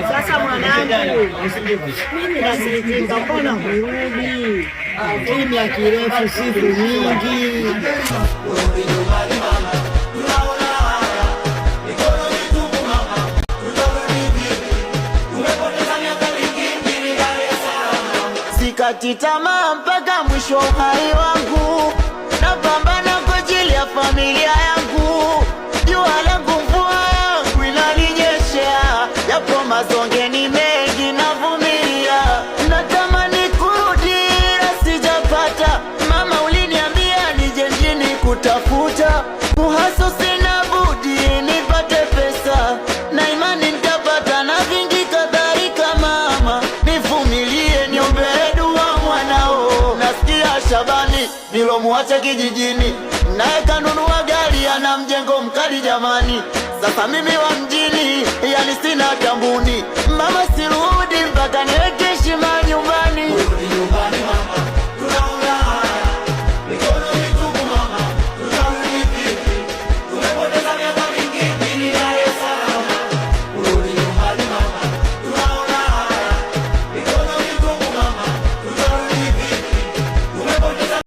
Sasa mwanangu, mimi nasikitika, mbona hurudi? Kimya kirefu siku nyingi. Sikati tamaa mpaka mwisho uhai wangu, napambana kwa ajili ya familia yangu. Jua langu mvua yangu inaninyeshea, yapo mazonge ni mengi navumilia. Natamani kurudi sijapata, mama uliniambia nije mjini kutafuta. Muhaso sina budi nipate pesa, na imani nitapata na vingi kadhalika. Mama nivumilie, niombe dua mwanao. Nasikia Shabani nilomuacha kijijini, naye kanunua gari ana mjengo mkali jamani. Sasa mimi wa mjini yani sina tambuni, mama si